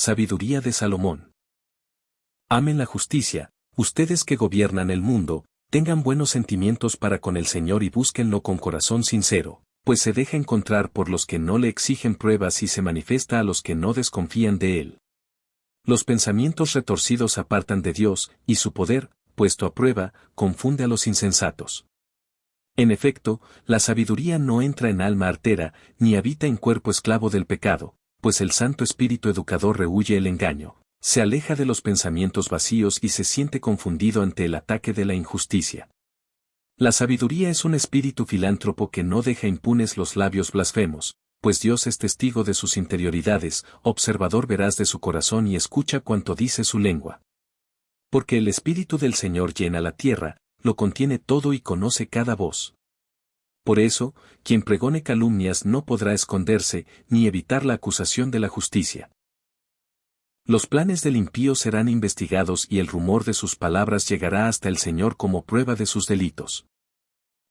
sabiduría de Salomón. Amen la justicia, ustedes que gobiernan el mundo, tengan buenos sentimientos para con el Señor y búsquenlo con corazón sincero, pues se deja encontrar por los que no le exigen pruebas y se manifiesta a los que no desconfían de él. Los pensamientos retorcidos apartan de Dios, y su poder, puesto a prueba, confunde a los insensatos. En efecto, la sabiduría no entra en alma artera, ni habita en cuerpo esclavo del pecado, pues el Santo Espíritu Educador rehúye el engaño, se aleja de los pensamientos vacíos y se siente confundido ante el ataque de la injusticia. La sabiduría es un espíritu filántropo que no deja impunes los labios blasfemos, pues Dios es testigo de sus interioridades, observador veraz de su corazón y escucha cuanto dice su lengua. Porque el Espíritu del Señor llena la tierra, lo contiene todo y conoce cada voz. Por eso, quien pregone calumnias no podrá esconderse, ni evitar la acusación de la justicia. Los planes del impío serán investigados y el rumor de sus palabras llegará hasta el Señor como prueba de sus delitos.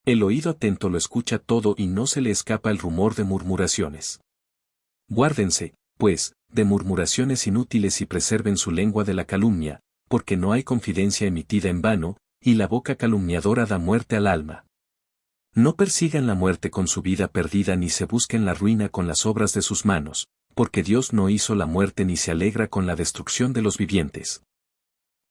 El oído atento lo escucha todo y no se le escapa el rumor de murmuraciones. Guárdense, pues, de murmuraciones inútiles y preserven su lengua de la calumnia, porque no hay confidencia emitida en vano, y la boca calumniadora da muerte al alma. No persigan la muerte con su vida perdida ni se busquen la ruina con las obras de sus manos, porque Dios no hizo la muerte ni se alegra con la destrucción de los vivientes.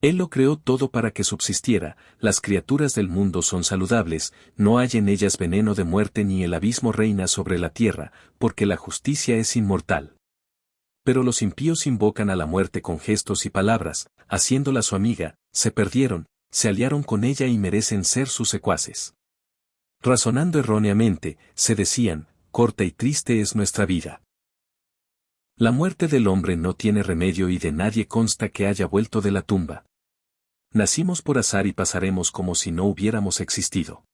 Él lo creó todo para que subsistiera, las criaturas del mundo son saludables, no hay en ellas veneno de muerte ni el abismo reina sobre la tierra, porque la justicia es inmortal. Pero los impíos invocan a la muerte con gestos y palabras, haciéndola su amiga, se perdieron, se aliaron con ella y merecen ser sus secuaces. Razonando erróneamente, se decían, corta y triste es nuestra vida. La muerte del hombre no tiene remedio y de nadie consta que haya vuelto de la tumba. Nacimos por azar y pasaremos como si no hubiéramos existido.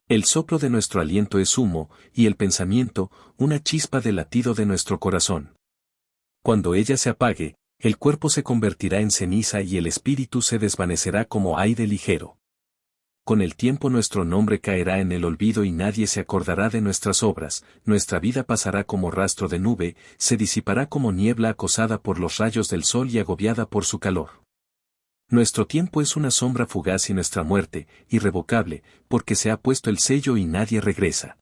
El soplo de nuestro aliento es humo, y el pensamiento, una chispa del latido de nuestro corazón. Cuando ella se apague, el cuerpo se convertirá en ceniza y el espíritu se desvanecerá como aire ligero. Con el tiempo nuestro nombre caerá en el olvido y nadie se acordará de nuestras obras, nuestra vida pasará como rastro de nube, se disipará como niebla acosada por los rayos del sol y agobiada por su calor. Nuestro tiempo es una sombra fugaz y nuestra muerte, irrevocable, porque se ha puesto el sello y nadie regresa.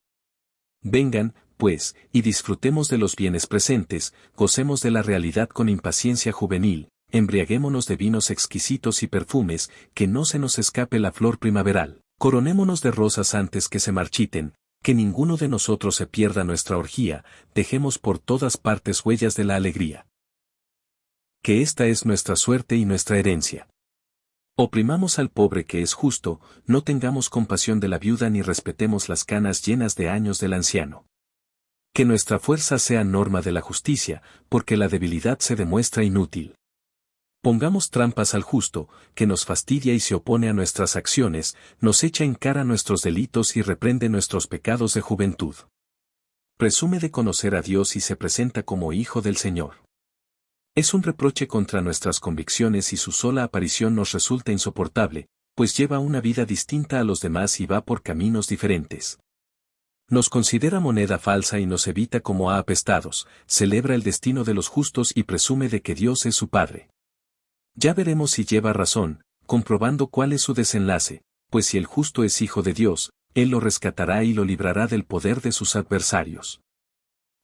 Vengan, pues, y disfrutemos de los bienes presentes, gocemos de la realidad con impaciencia juvenil, embriaguémonos de vinos exquisitos y perfumes, que no se nos escape la flor primaveral, coronémonos de rosas antes que se marchiten, que ninguno de nosotros se pierda nuestra orgía, dejemos por todas partes huellas de la alegría. Que esta es nuestra suerte y nuestra herencia. Oprimamos al pobre que es justo, no tengamos compasión de la viuda ni respetemos las canas llenas de años del anciano. Que nuestra fuerza sea norma de la justicia, porque la debilidad se demuestra inútil. Pongamos trampas al justo, que nos fastidia y se opone a nuestras acciones, nos echa en cara nuestros delitos y reprende nuestros pecados de juventud. Presume de conocer a Dios y se presenta como hijo del Señor. Es un reproche contra nuestras convicciones y su sola aparición nos resulta insoportable, pues lleva una vida distinta a los demás y va por caminos diferentes. Nos considera moneda falsa y nos evita como a apestados, celebra el destino de los justos y presume de que Dios es su Padre. Ya veremos si lleva razón, comprobando cuál es su desenlace, pues si el justo es hijo de Dios, Él lo rescatará y lo librará del poder de sus adversarios.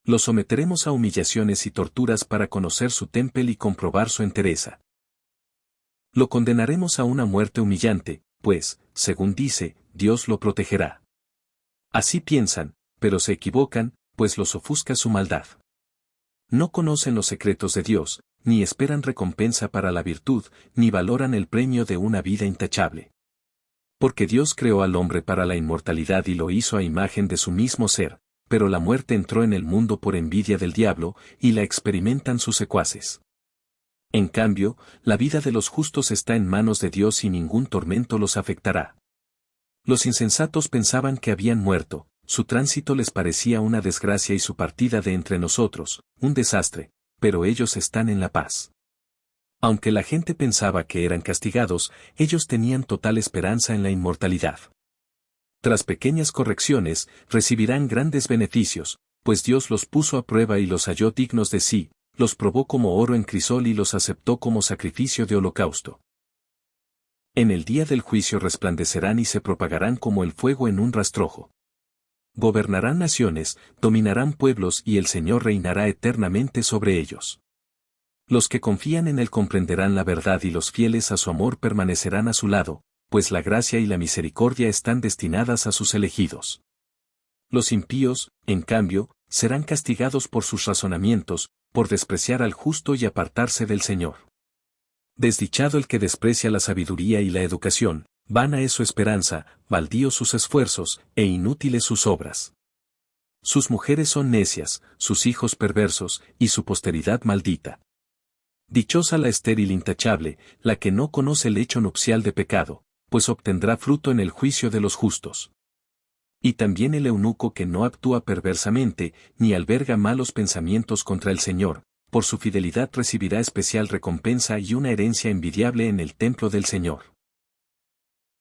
Lo someteremos a humillaciones y torturas para conocer su temple y comprobar su entereza. Lo condenaremos a una muerte humillante, pues, según dice, Dios lo protegerá. Así piensan, pero se equivocan, pues los ofusca su maldad. No conocen los secretos de Dios, ni esperan recompensa para la virtud, ni valoran el premio de una vida intachable. Porque Dios creó al hombre para la inmortalidad y lo hizo a imagen de su mismo ser, pero la muerte entró en el mundo por envidia del diablo, y la experimentan sus secuaces. En cambio, la vida de los justos está en manos de Dios y ningún tormento los afectará. Los insensatos pensaban que habían muerto, su tránsito les parecía una desgracia y su partida de entre nosotros, un desastre, pero ellos están en la paz. Aunque la gente pensaba que eran castigados, ellos tenían total esperanza en la inmortalidad. Tras pequeñas correcciones, recibirán grandes beneficios, pues Dios los puso a prueba y los halló dignos de sí, los probó como oro en crisol y los aceptó como sacrificio de holocausto. En el día del juicio resplandecerán y se propagarán como el fuego en un rastrojo. Gobernarán naciones, dominarán pueblos y el Señor reinará eternamente sobre ellos. Los que confían en Él comprenderán la verdad y los fieles a su amor permanecerán a su lado, pues la gracia y la misericordia están destinadas a sus elegidos. Los impíos, en cambio, serán castigados por sus razonamientos, por despreciar al justo y apartarse del Señor. Desdichado el que desprecia la sabiduría y la educación, vana es su esperanza, baldíos sus esfuerzos, e inútiles sus obras. Sus mujeres son necias, sus hijos perversos, y su posteridad maldita. Dichosa la estéril intachable, la que no conoce el hecho nupcial de pecado, pues obtendrá fruto en el juicio de los justos. Y también el eunuco que no actúa perversamente, ni alberga malos pensamientos contra el Señor, por su fidelidad recibirá especial recompensa y una herencia envidiable en el templo del Señor.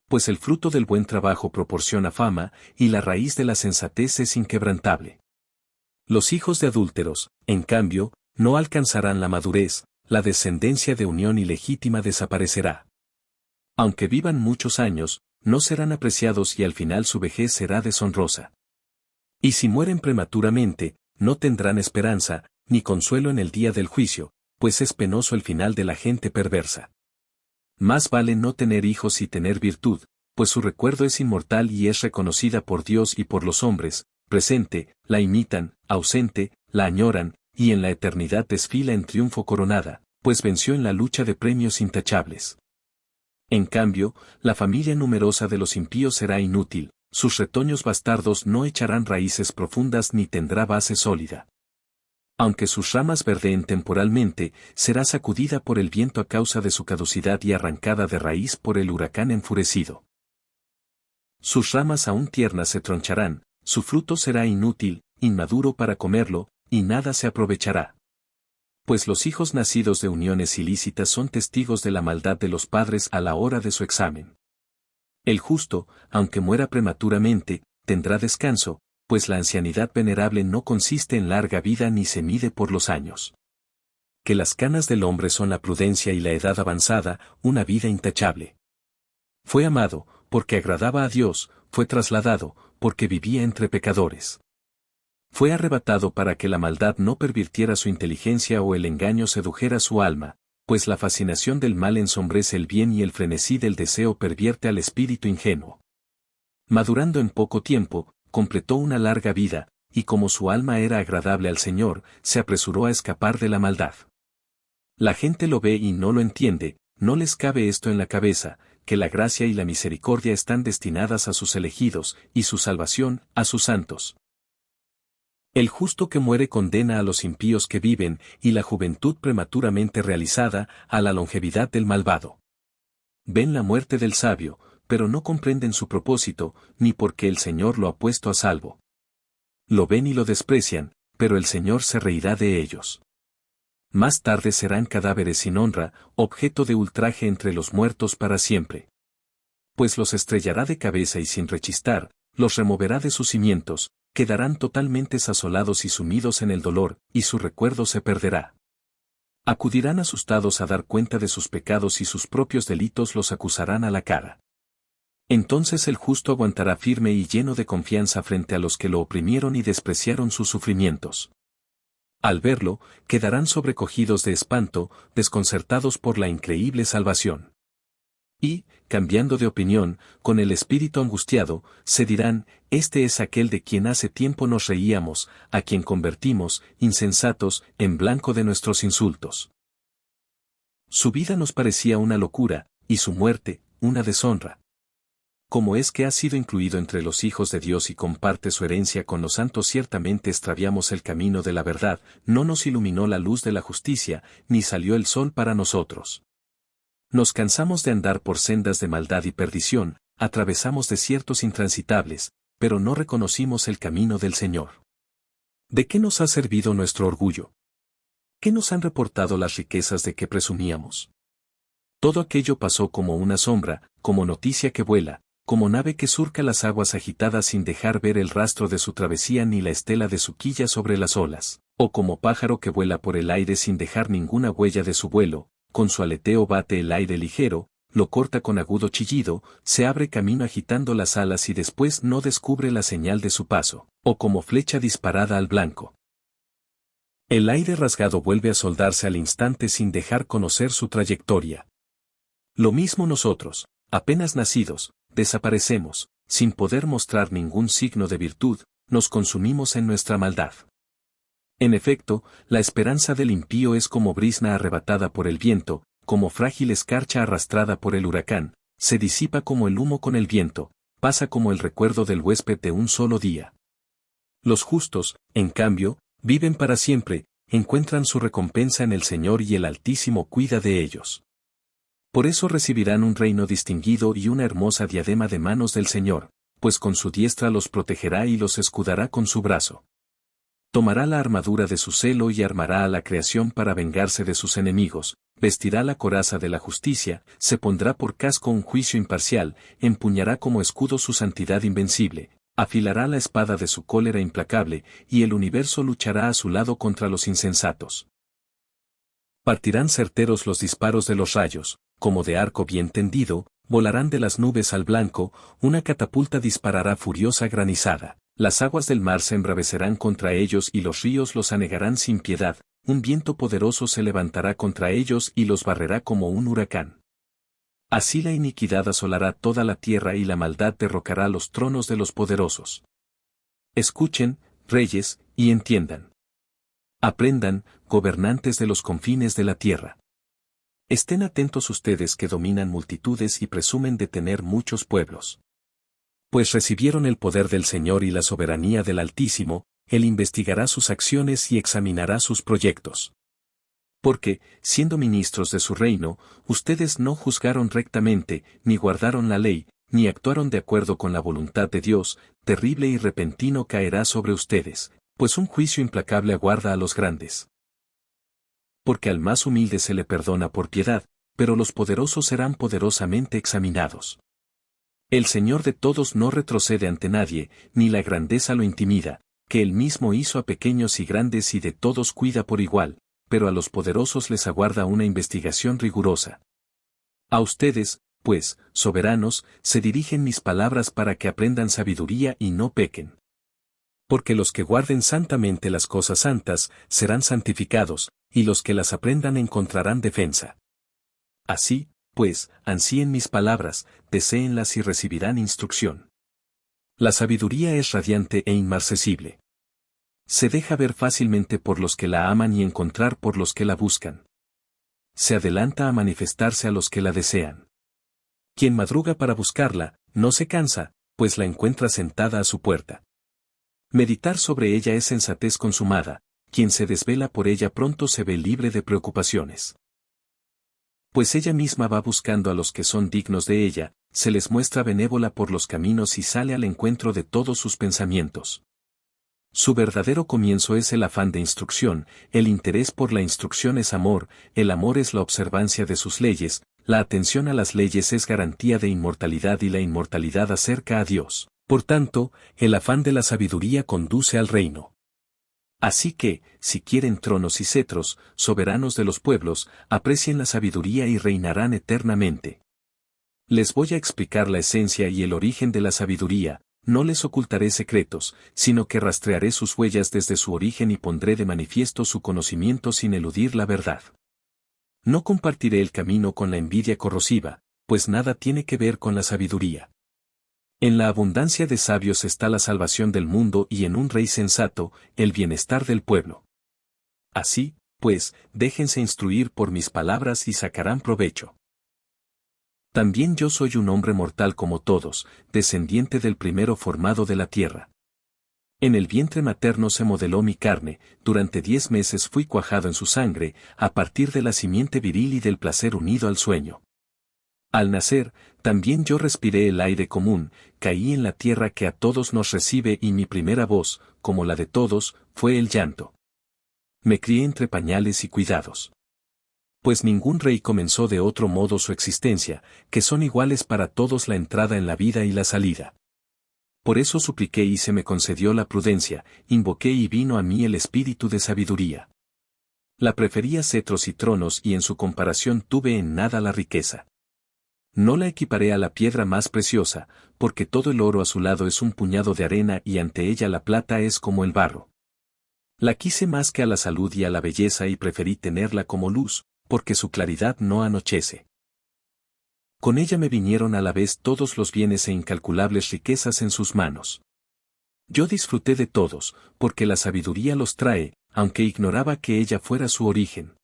Pues el fruto del buen trabajo proporciona fama, y la raíz de la sensatez es inquebrantable. Los hijos de adúlteros, en cambio, no alcanzarán la madurez, la descendencia de unión ilegítima desaparecerá. Aunque vivan muchos años, no serán apreciados y al final su vejez será deshonrosa. Y si mueren prematuramente, no tendrán esperanza, ni consuelo en el día del juicio, pues es penoso el final de la gente perversa. Más vale no tener hijos y tener virtud, pues su recuerdo es inmortal y es reconocida por Dios y por los hombres, presente, la imitan, ausente, la añoran, y en la eternidad desfila en triunfo coronada, pues venció en la lucha de premios intachables. En cambio, la familia numerosa de los impíos será inútil, sus retoños bastardos no echarán raíces profundas ni tendrá base sólida. Aunque sus ramas verdeen temporalmente, será sacudida por el viento a causa de su caducidad y arrancada de raíz por el huracán enfurecido. Sus ramas aún tiernas se troncharán, su fruto será inútil, inmaduro para comerlo, y nada se aprovechará. Pues los hijos nacidos de uniones ilícitas son testigos de la maldad de los padres a la hora de su examen. El justo, aunque muera prematuramente, tendrá descanso, pues la ancianidad venerable no consiste en larga vida ni se mide por los años. Que las canas del hombre son la prudencia y la edad avanzada, una vida intachable. Fue amado, porque agradaba a Dios, fue trasladado, porque vivía entre pecadores. Fue arrebatado para que la maldad no pervirtiera su inteligencia o el engaño sedujera su alma, pues la fascinación del mal ensombrece el bien y el frenesí del deseo pervierte al espíritu ingenuo. Madurando en poco tiempo, completó una larga vida, y como su alma era agradable al Señor, se apresuró a escapar de la maldad. La gente lo ve y no lo entiende, no les cabe esto en la cabeza, que la gracia y la misericordia están destinadas a sus elegidos, y su salvación, a sus santos. El justo que muere condena a los impíos que viven, y la juventud prematuramente realizada, a la longevidad del malvado. Ven la muerte del sabio, pero no comprenden su propósito, ni por qué el Señor lo ha puesto a salvo. Lo ven y lo desprecian, pero el Señor se reirá de ellos. Más tarde serán cadáveres sin honra, objeto de ultraje entre los muertos para siempre. Pues los estrellará de cabeza y sin rechistar, los removerá de sus cimientos, quedarán totalmente asolados y sumidos en el dolor, y su recuerdo se perderá. Acudirán asustados a dar cuenta de sus pecados y sus propios delitos los acusarán a la cara. Entonces el justo aguantará firme y lleno de confianza frente a los que lo oprimieron y despreciaron sus sufrimientos. Al verlo, quedarán sobrecogidos de espanto, desconcertados por la increíble salvación. Y, cambiando de opinión, con el espíritu angustiado, se dirán, este es aquel de quien hace tiempo nos reíamos, a quien convertimos, insensatos, en blanco de nuestros insultos. Su vida nos parecía una locura, y su muerte, una deshonra. Como es que ha sido incluido entre los hijos de Dios y comparte su herencia con los santos, ciertamente extraviamos el camino de la verdad, no nos iluminó la luz de la justicia, ni salió el sol para nosotros. Nos cansamos de andar por sendas de maldad y perdición, atravesamos desiertos intransitables, pero no reconocimos el camino del Señor. ¿De qué nos ha servido nuestro orgullo? ¿Qué nos han reportado las riquezas de que presumíamos? Todo aquello pasó como una sombra, como noticia que vuela, como nave que surca las aguas agitadas sin dejar ver el rastro de su travesía ni la estela de su quilla sobre las olas. O como pájaro que vuela por el aire sin dejar ninguna huella de su vuelo, con su aleteo bate el aire ligero, lo corta con agudo chillido, se abre camino agitando las alas y después no descubre la señal de su paso, o como flecha disparada al blanco. El aire rasgado vuelve a soldarse al instante sin dejar conocer su trayectoria. Lo mismo nosotros, apenas nacidos, desaparecemos, sin poder mostrar ningún signo de virtud, nos consumimos en nuestra maldad. En efecto, la esperanza del impío es como brizna arrebatada por el viento, como frágil escarcha arrastrada por el huracán, se disipa como el humo con el viento, pasa como el recuerdo del huésped de un solo día. Los justos, en cambio, viven para siempre, encuentran su recompensa en el Señor y el Altísimo cuida de ellos. Por eso recibirán un reino distinguido y una hermosa diadema de manos del Señor, pues con su diestra los protegerá y los escudará con su brazo. Tomará la armadura de su celo y armará a la creación para vengarse de sus enemigos, vestirá la coraza de la justicia, se pondrá por casco un juicio imparcial, empuñará como escudo su santidad invencible, afilará la espada de su cólera implacable, y el universo luchará a su lado contra los insensatos. Partirán certeros los disparos de los rayos, como de arco bien tendido, volarán de las nubes al blanco, una catapulta disparará furiosa granizada. Las aguas del mar se embravecerán contra ellos y los ríos los anegarán sin piedad, un viento poderoso se levantará contra ellos y los barrerá como un huracán. Así la iniquidad asolará toda la tierra y la maldad derrocará los tronos de los poderosos. Escuchen, reyes, y entiendan. Aprendan, gobernantes de los confines de la tierra. Estén atentos ustedes que dominan multitudes y presumen de tener muchos pueblos. Pues recibieron el poder del Señor y la soberanía del Altísimo, Él investigará sus acciones y examinará sus proyectos. Porque, siendo ministros de su reino, ustedes no juzgaron rectamente, ni guardaron la ley, ni actuaron de acuerdo con la voluntad de Dios, terrible y repentino caerá sobre ustedes, pues un juicio implacable aguarda a los grandes. Porque al más humilde se le perdona por piedad, pero los poderosos serán poderosamente examinados. El Señor de todos no retrocede ante nadie, ni la grandeza lo intimida, que Él mismo hizo a pequeños y grandes y de todos cuida por igual, pero a los poderosos les aguarda una investigación rigurosa. A ustedes, pues, soberanos, se dirigen mis palabras para que aprendan sabiduría y no pequen. Porque los que guarden santamente las cosas santas, serán santificados, y los que las aprendan encontrarán defensa. Así, pues, ansíen mis palabras, deséenlas y recibirán instrucción. La sabiduría es radiante e inmarcesible. Se deja ver fácilmente por los que la aman y encontrar por los que la buscan. Se adelanta a manifestarse a los que la desean. Quien madruga para buscarla, no se cansa, pues la encuentra sentada a su puerta. Meditar sobre ella es sensatez consumada, quien se desvela por ella pronto se ve libre de preocupaciones. Pues ella misma va buscando a los que son dignos de ella, se les muestra benévola por los caminos y sale al encuentro de todos sus pensamientos. Su verdadero comienzo es el afán de instrucción, el interés por la instrucción es amor, el amor es la observancia de sus leyes, la atención a las leyes es garantía de inmortalidad y la inmortalidad acerca a Dios. Por tanto, el afán de la sabiduría conduce al reino. Así que, si quieren tronos y cetros, soberanos de los pueblos, aprecien la sabiduría y reinarán eternamente. Les voy a explicar la esencia y el origen de la sabiduría, no les ocultaré secretos, sino que rastrearé sus huellas desde su origen y pondré de manifiesto su conocimiento sin eludir la verdad. No compartiré el camino con la envidia corrosiva, pues nada tiene que ver con la sabiduría. En la abundancia de sabios está la salvación del mundo y en un rey sensato, el bienestar del pueblo. Así, pues, déjense instruir por mis palabras y sacarán provecho. También yo soy un hombre mortal como todos, descendiente del primero formado de la tierra. En el vientre materno se modeló mi carne, durante 10 meses fui cuajado en su sangre, a partir de la simiente viril y del placer unido al sueño. Al nacer, también yo respiré el aire común, caí en la tierra que a todos nos recibe y mi primera voz, como la de todos, fue el llanto. Me crié entre pañales y cuidados. Pues ningún rey comenzó de otro modo su existencia, que son iguales para todos la entrada en la vida y la salida. Por eso supliqué y se me concedió la prudencia, invoqué y vino a mí el espíritu de sabiduría. La prefería cetros y tronos y en su comparación tuve en nada la riqueza. No la equiparé a la piedra más preciosa, porque todo el oro a su lado es un puñado de arena y ante ella la plata es como el barro. La quise más que a la salud y a la belleza y preferí tenerla como luz, porque su claridad no anochece. Con ella me vinieron a la vez todos los bienes e incalculables riquezas en sus manos. Yo disfruté de todos, porque la sabiduría los trae, aunque ignoraba que ella fuera su origen.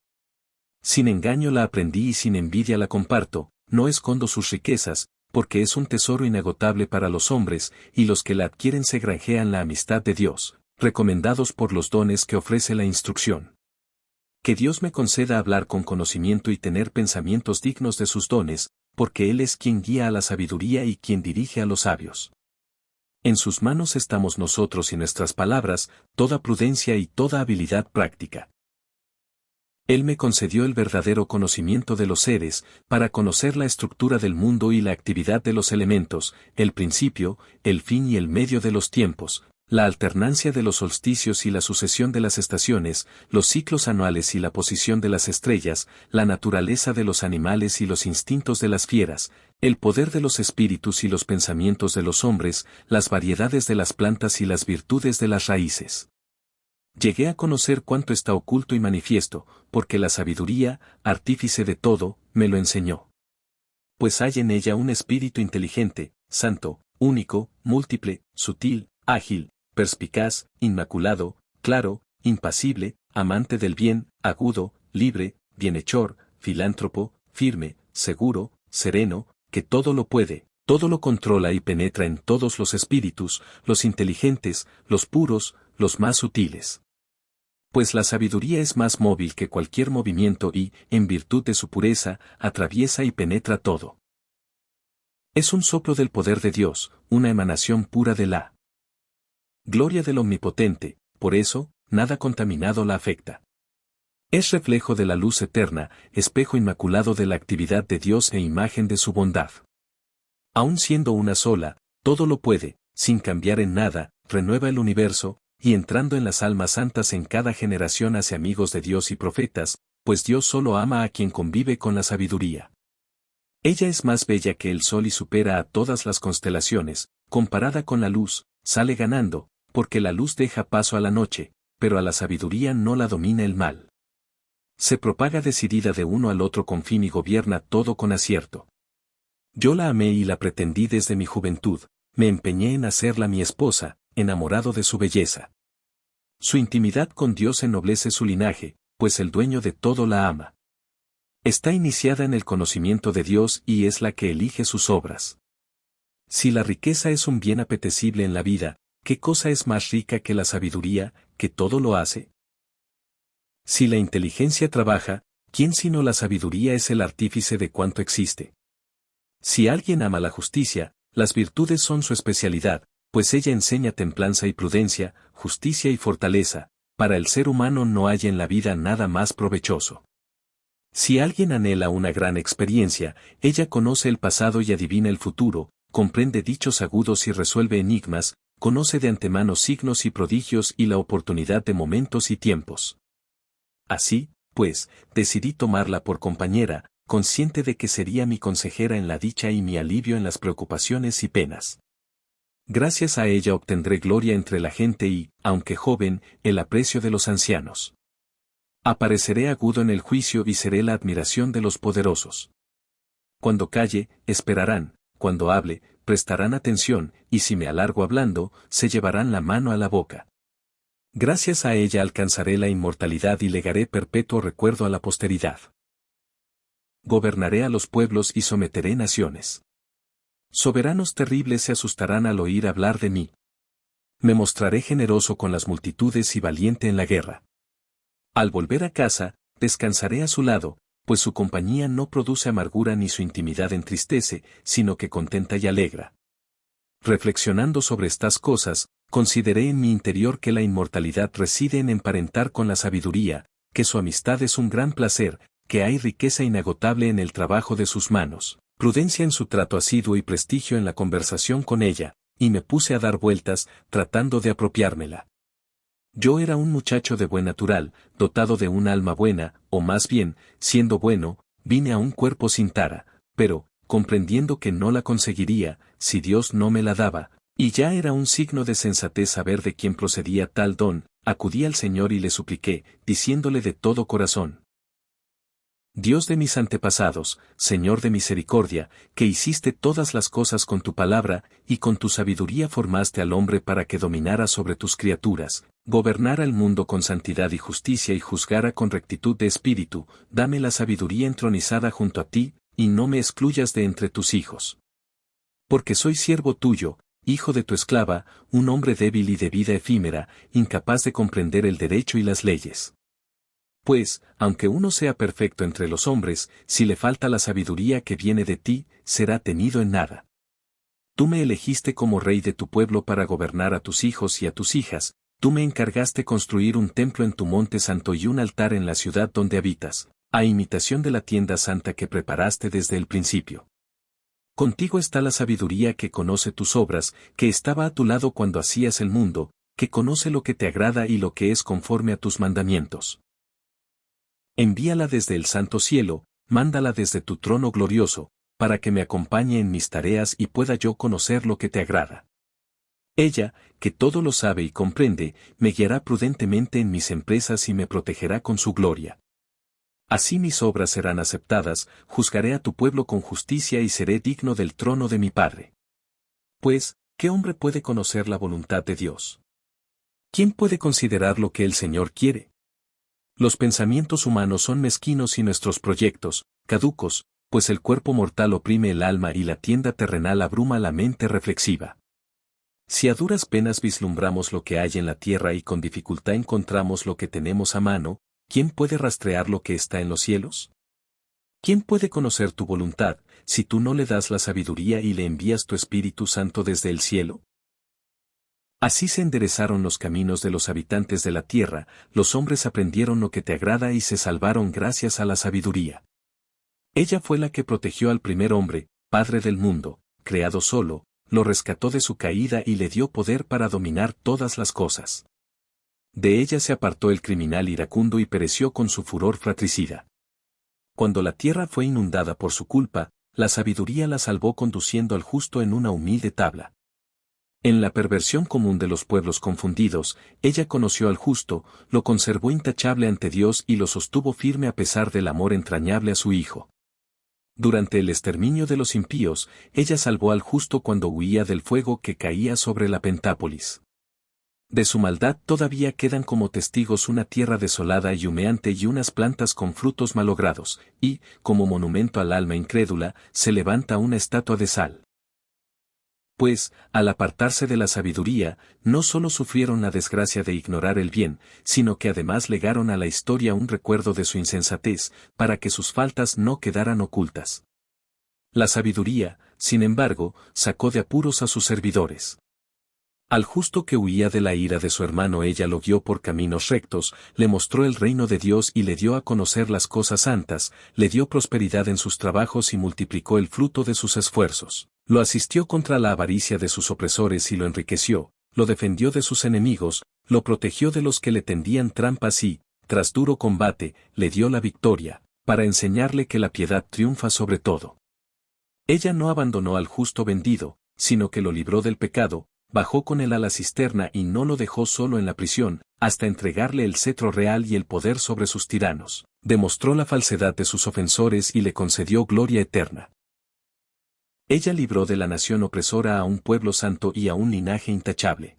Sin engaño la aprendí y sin envidia la comparto, no escondo sus riquezas, porque es un tesoro inagotable para los hombres, y los que la adquieren se granjean la amistad de Dios, recomendados por los dones que ofrece la instrucción. Que Dios me conceda hablar con conocimiento y tener pensamientos dignos de sus dones, porque Él es quien guía a la sabiduría y quien dirige a los sabios. En sus manos estamos nosotros y nuestras palabras, toda prudencia y toda habilidad práctica. Él me concedió el verdadero conocimiento de los seres, para conocer la estructura del mundo y la actividad de los elementos, el principio, el fin y el medio de los tiempos, la alternancia de los solsticios y la sucesión de las estaciones, los ciclos anuales y la posición de las estrellas, la naturaleza de los animales y los instintos de las fieras, el poder de los espíritus y los pensamientos de los hombres, las variedades de las plantas y las virtudes de las raíces. Llegué a conocer cuánto está oculto y manifiesto, porque la sabiduría, artífice de todo, me lo enseñó. Pues hay en ella un espíritu inteligente, santo, único, múltiple, sutil, ágil, perspicaz, inmaculado, claro, impasible, amante del bien, agudo, libre, bienhechor, filántropo, firme, seguro, sereno, que todo lo puede, todo lo controla y penetra en todos los espíritus, los inteligentes, los puros, los más sutiles. Pues la sabiduría es más móvil que cualquier movimiento y, en virtud de su pureza, atraviesa y penetra todo. Es un soplo del poder de Dios, una emanación pura de la gloria del Omnipotente, por eso, nada contaminado la afecta. Es reflejo de la luz eterna, espejo inmaculado de la actividad de Dios e imagen de su bondad. Aun siendo una sola, todo lo puede, sin cambiar en nada, renueva el universo, y entrando en las almas santas en cada generación hace amigos de Dios y profetas, pues Dios solo ama a quien convive con la sabiduría. Ella es más bella que el sol y supera a todas las constelaciones, comparada con la luz, sale ganando, porque la luz deja paso a la noche, pero a la sabiduría no la domina el mal. Se propaga decidida de uno al otro con fin y gobierna todo con acierto. Yo la amé y la pretendí desde mi juventud, me empeñé en hacerla mi esposa, enamorado de su belleza. Su intimidad con Dios ennoblece su linaje, pues el dueño de todo la ama. Está iniciada en el conocimiento de Dios y es la que elige sus obras. Si la riqueza es un bien apetecible en la vida, ¿qué cosa es más rica que la sabiduría, que todo lo hace? Si la inteligencia trabaja, ¿quién sino la sabiduría es el artífice de cuanto existe? Si alguien ama la justicia, las virtudes son su especialidad, pues ella enseña templanza y prudencia, justicia y fortaleza, para el ser humano no hay en la vida nada más provechoso. Si alguien anhela una gran experiencia, ella conoce el pasado y adivina el futuro, comprende dichos agudos y resuelve enigmas, conoce de antemano signos y prodigios y la oportunidad de momentos y tiempos. Así, pues, decidí tomarla por compañera, consciente de que sería mi consejera en la dicha y mi alivio en las preocupaciones y penas. Gracias a ella obtendré gloria entre la gente y, aunque joven, el aprecio de los ancianos. Apareceré agudo en el juicio y seré la admiración de los poderosos. Cuando calle, esperarán, cuando hable, prestarán atención, y si me alargo hablando, se llevarán la mano a la boca. Gracias a ella alcanzaré la inmortalidad y legaré perpetuo recuerdo a la posteridad. Gobernaré a los pueblos y someteré naciones. Soberanos terribles se asustarán al oír hablar de mí. Me mostraré generoso con las multitudes y valiente en la guerra. Al volver a casa, descansaré a su lado, pues su compañía no produce amargura ni su intimidad entristece, sino que contenta y alegra. Reflexionando sobre estas cosas, consideré en mi interior que la inmortalidad reside en emparentar con la sabiduría, que su amistad es un gran placer, que hay riqueza inagotable en el trabajo de sus manos, prudencia en su trato asiduo y prestigio en la conversación con ella, y me puse a dar vueltas, tratando de apropiármela. Yo era un muchacho de buen natural, dotado de un alma buena, o más bien, siendo bueno, vine a un cuerpo sin tara, pero, comprendiendo que no la conseguiría, si Dios no me la daba, y ya era un signo de sensatez saber de quién procedía tal don, acudí al Señor y le supliqué, diciéndole de todo corazón: Dios de mis antepasados, Señor de misericordia, que hiciste todas las cosas con tu palabra, y con tu sabiduría formaste al hombre para que dominara sobre tus criaturas, gobernara el mundo con santidad y justicia y juzgara con rectitud de espíritu, dame la sabiduría entronizada junto a ti, y no me excluyas de entre tus hijos. Porque soy siervo tuyo, hijo de tu esclava, un hombre débil y de vida efímera, incapaz de comprender el derecho y las leyes. Pues, aunque uno sea perfecto entre los hombres, si le falta la sabiduría que viene de ti, será tenido en nada. Tú me elegiste como rey de tu pueblo para gobernar a tus hijos y a tus hijas, tú me encargaste construir un templo en tu monte santo y un altar en la ciudad donde habitas, a imitación de la tienda santa que preparaste desde el principio. Contigo está la sabiduría que conoce tus obras, que estaba a tu lado cuando hacías el mundo, que conoce lo que te agrada y lo que es conforme a tus mandamientos. Envíala desde el santo cielo, mándala desde tu trono glorioso, para que me acompañe en mis tareas y pueda yo conocer lo que te agrada. Ella, que todo lo sabe y comprende, me guiará prudentemente en mis empresas y me protegerá con su gloria. Así mis obras serán aceptadas, juzgaré a tu pueblo con justicia y seré digno del trono de mi Padre. Pues, ¿qué hombre puede conocer la voluntad de Dios? ¿Quién puede considerar lo que el Señor quiere? Los pensamientos humanos son mezquinos y nuestros proyectos, caducos, pues el cuerpo mortal oprime el alma y la tienda terrenal abruma la mente reflexiva. Si a duras penas vislumbramos lo que hay en la tierra y con dificultad encontramos lo que tenemos a mano, ¿quién puede rastrear lo que está en los cielos? ¿Quién puede conocer tu voluntad, si tú no le das la sabiduría y le envías tu Espíritu Santo desde el cielo? Así se enderezaron los caminos de los habitantes de la tierra, los hombres aprendieron lo que te agrada y se salvaron gracias a la sabiduría. Ella fue la que protegió al primer hombre, padre del mundo, creado solo, lo rescató de su caída y le dio poder para dominar todas las cosas. De ella se apartó el criminal iracundo y pereció con su furor fratricida. Cuando la tierra fue inundada por su culpa, la sabiduría la salvó conduciendo al justo en una humilde tabla. En la perversión común de los pueblos confundidos, ella conoció al justo, lo conservó intachable ante Dios y lo sostuvo firme a pesar del amor entrañable a su Hijo. Durante el exterminio de los impíos, ella salvó al justo cuando huía del fuego que caía sobre la Pentápolis. De su maldad todavía quedan como testigos una tierra desolada y humeante y unas plantas con frutos malogrados, y, como monumento al alma incrédula, se levanta una estatua de sal. Pues, al apartarse de la sabiduría, no solo sufrieron la desgracia de ignorar el bien, sino que además legaron a la historia un recuerdo de su insensatez, para que sus faltas no quedaran ocultas. La sabiduría, sin embargo, sacó de apuros a sus servidores. Al justo que huía de la ira de su hermano ella lo guió por caminos rectos, le mostró el reino de Dios y le dio a conocer las cosas santas, le dio prosperidad en sus trabajos y multiplicó el fruto de sus esfuerzos. Lo asistió contra la avaricia de sus opresores y lo enriqueció, lo defendió de sus enemigos, lo protegió de los que le tendían trampas y, tras duro combate, le dio la victoria, para enseñarle que la piedad triunfa sobre todo. Ella no abandonó al justo vendido, sino que lo libró del pecado, bajó con él a la cisterna y no lo dejó solo en la prisión, hasta entregarle el cetro real y el poder sobre sus tiranos, demostró la falsedad de sus ofensores y le concedió gloria eterna. Ella libró de la nación opresora a un pueblo santo y a un linaje intachable.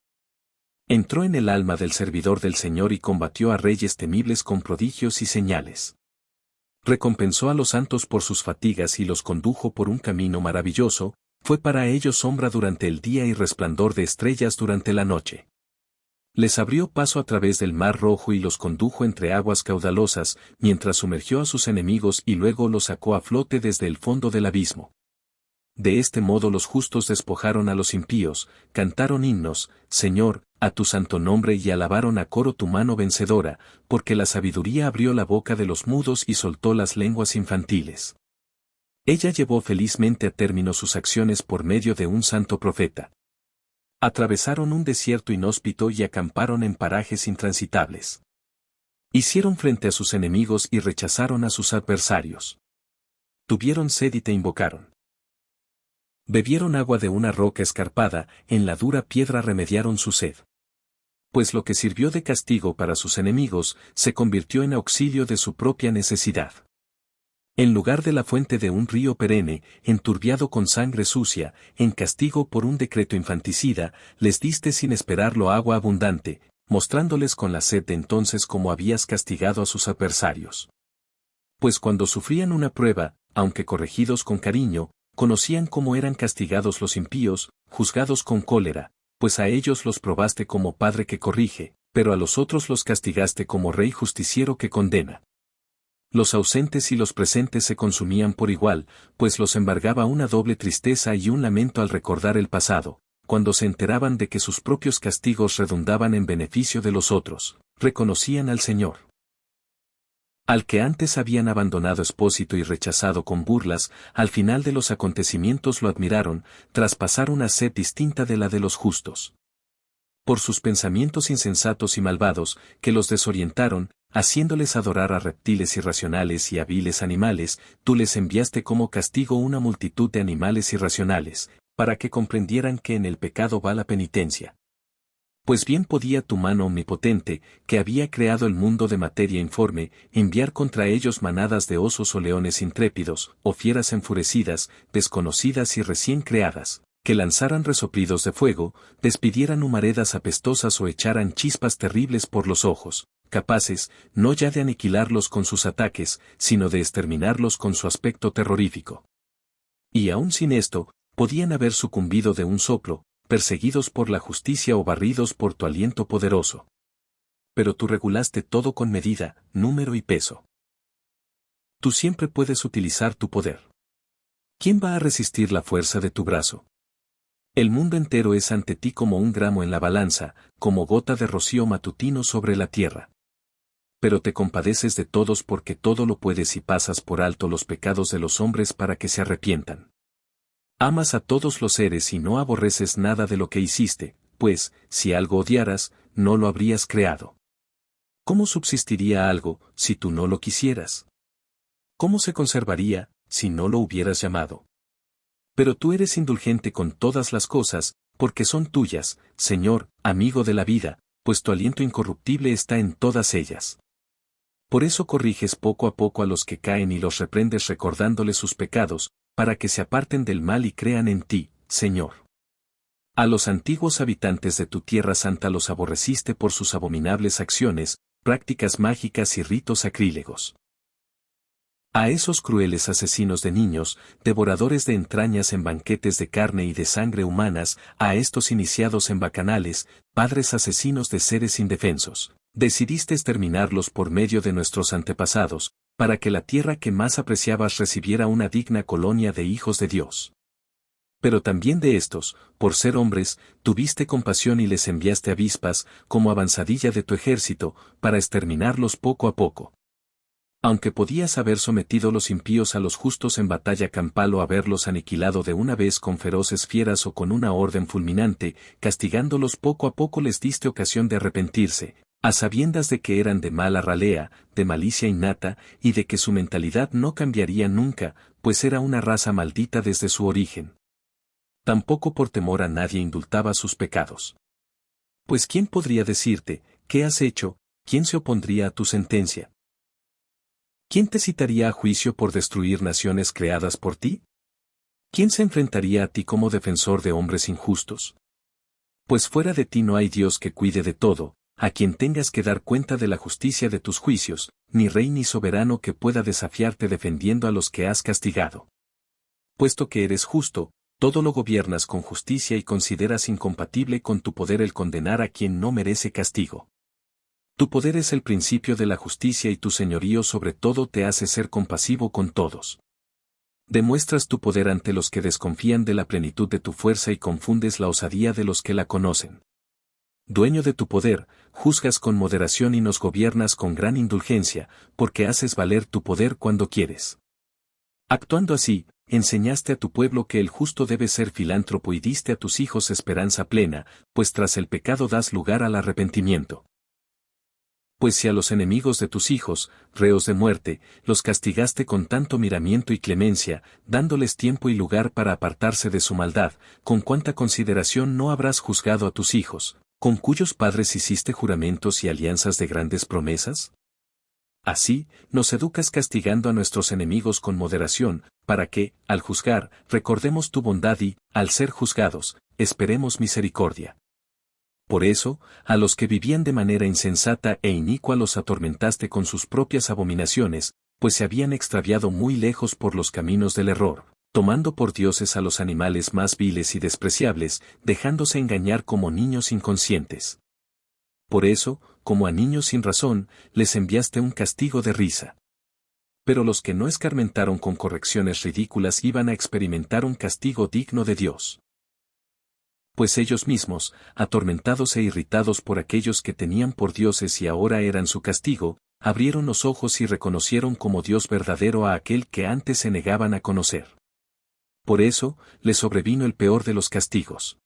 Entró en el alma del servidor del Señor y combatió a reyes temibles con prodigios y señales. Recompensó a los santos por sus fatigas y los condujo por un camino maravilloso, fue para ellos sombra durante el día y resplandor de estrellas durante la noche. Les abrió paso a través del mar rojo y los condujo entre aguas caudalosas, mientras sumergió a sus enemigos y luego los sacó a flote desde el fondo del abismo. De este modo los justos despojaron a los impíos, cantaron himnos, Señor, a tu santo nombre y alabaron a coro tu mano vencedora, porque la sabiduría abrió la boca de los mudos y soltó las lenguas infantiles. Ella llevó felizmente a término sus acciones por medio de un santo profeta. Atravesaron un desierto inhóspito y acamparon en parajes intransitables. Hicieron frente a sus enemigos y rechazaron a sus adversarios. Tuvieron sed y te invocaron. Bebieron agua de una roca escarpada, en la dura piedra remediaron su sed. Pues lo que sirvió de castigo para sus enemigos, se convirtió en auxilio de su propia necesidad. En lugar de la fuente de un río perenne, enturbiado con sangre sucia, en castigo por un decreto infanticida, les diste sin esperarlo agua abundante, mostrándoles con la sed de entonces cómo habías castigado a sus adversarios. Pues cuando sufrían una prueba, aunque corregidos con cariño, conocían cómo eran castigados los impíos, juzgados con cólera, pues a ellos los probaste como padre que corrige, pero a los otros los castigaste como rey justiciero que condena. Los ausentes y los presentes se consumían por igual, pues los embargaba una doble tristeza y un lamento al recordar el pasado, cuando se enteraban de que sus propios castigos redundaban en beneficio de los otros, reconocían al Señor. Al que antes habían abandonado expósito y rechazado con burlas, al final de los acontecimientos lo admiraron, tras pasar una sed distinta de la de los justos. Por sus pensamientos insensatos y malvados, que los desorientaron, haciéndoles adorar a reptiles irracionales y a viles animales, tú les enviaste como castigo una multitud de animales irracionales, para que comprendieran que en el pecado va la penitencia. Pues bien podía tu mano omnipotente, que había creado el mundo de materia informe, enviar contra ellos manadas de osos o leones intrépidos, o fieras enfurecidas, desconocidas y recién creadas, que lanzaran resoplidos de fuego, despidieran humaredas apestosas o echaran chispas terribles por los ojos, capaces, no ya de aniquilarlos con sus ataques, sino de exterminarlos con su aspecto terrorífico. Y aún sin esto, podían haber sucumbido de un soplo, perseguidos por la justicia o barridos por tu aliento poderoso. Pero tú regulaste todo con medida, número y peso. Tú siempre puedes utilizar tu poder. ¿Quién va a resistir la fuerza de tu brazo? El mundo entero es ante ti como un gramo en la balanza, como gota de rocío matutino sobre la tierra. Pero te compadeces de todos porque todo lo puedes y pasas por alto los pecados de los hombres para que se arrepientan. Amas a todos los seres y no aborreces nada de lo que hiciste, pues, si algo odiaras, no lo habrías creado. ¿Cómo subsistiría algo, si tú no lo quisieras? ¿Cómo se conservaría, si no lo hubieras llamado? Pero tú eres indulgente con todas las cosas, porque son tuyas, Señor, amigo de la vida, pues tu aliento incorruptible está en todas ellas. Por eso corriges poco a poco a los que caen y los reprendes recordándoles sus pecados, para que se aparten del mal y crean en ti, Señor. A los antiguos habitantes de tu tierra santa los aborreciste por sus abominables acciones, prácticas mágicas y ritos sacrílegos. A esos crueles asesinos de niños, devoradores de entrañas en banquetes de carne y de sangre humanas, a estos iniciados en bacanales, padres asesinos de seres indefensos, decidiste exterminarlos por medio de nuestros antepasados, para que la tierra que más apreciabas recibiera una digna colonia de hijos de Dios. Pero también de estos, por ser hombres, tuviste compasión y les enviaste avispas, como avanzadilla de tu ejército, para exterminarlos poco a poco. Aunque podías haber sometido los impíos a los justos en batalla campal o haberlos aniquilado de una vez con feroces fieras o con una orden fulminante, castigándolos poco a poco les diste ocasión de arrepentirse, a sabiendas de que eran de mala ralea, de malicia innata, y de que su mentalidad no cambiaría nunca, pues era una raza maldita desde su origen. Tampoco por temor a nadie indultaba sus pecados. Pues ¿quién podría decirte, qué has hecho? ¿Quién se opondría a tu sentencia? ¿Quién te citaría a juicio por destruir naciones creadas por ti? ¿Quién se enfrentaría a ti como defensor de hombres injustos? Pues fuera de ti no hay Dios que cuide de todo, a quien tengas que dar cuenta de la justicia de tus juicios, ni rey ni soberano que pueda desafiarte defendiendo a los que has castigado. Puesto que eres justo, todo lo gobiernas con justicia y consideras incompatible con tu poder el condenar a quien no merece castigo. Tu poder es el principio de la justicia y tu señorío sobre todo te hace ser compasivo con todos. Demuestras tu poder ante los que desconfían de la plenitud de tu fuerza y confundes la osadía de los que la conocen. Dueño de tu poder, juzgas con moderación y nos gobiernas con gran indulgencia, porque haces valer tu poder cuando quieres. Actuando así, enseñaste a tu pueblo que el justo debe ser filántropo y diste a tus hijos esperanza plena, pues tras el pecado das lugar al arrepentimiento. Pues si a los enemigos de tus hijos, reos de muerte, los castigaste con tanto miramiento y clemencia, dándoles tiempo y lugar para apartarse de su maldad, con cuánta consideración no habrás juzgado a tus hijos, con cuyos padres hiciste juramentos y alianzas de grandes promesas? Así, nos educas castigando a nuestros enemigos con moderación, para que, al juzgar, recordemos tu bondad y, al ser juzgados, esperemos misericordia. Por eso, a los que vivían de manera insensata e inicua los atormentaste con sus propias abominaciones, pues se habían extraviado muy lejos por los caminos del error, tomando por dioses a los animales más viles y despreciables, dejándose engañar como niños inconscientes. Por eso, como a niños sin razón, les enviaste un castigo de risa. Pero los que no escarmentaron con correcciones ridículas iban a experimentar un castigo digno de Dios. Pues ellos mismos, atormentados e irritados por aquellos que tenían por dioses y ahora eran su castigo, abrieron los ojos y reconocieron como Dios verdadero a aquel que antes se negaban a conocer. Por eso, les sobrevino el peor de los castigos.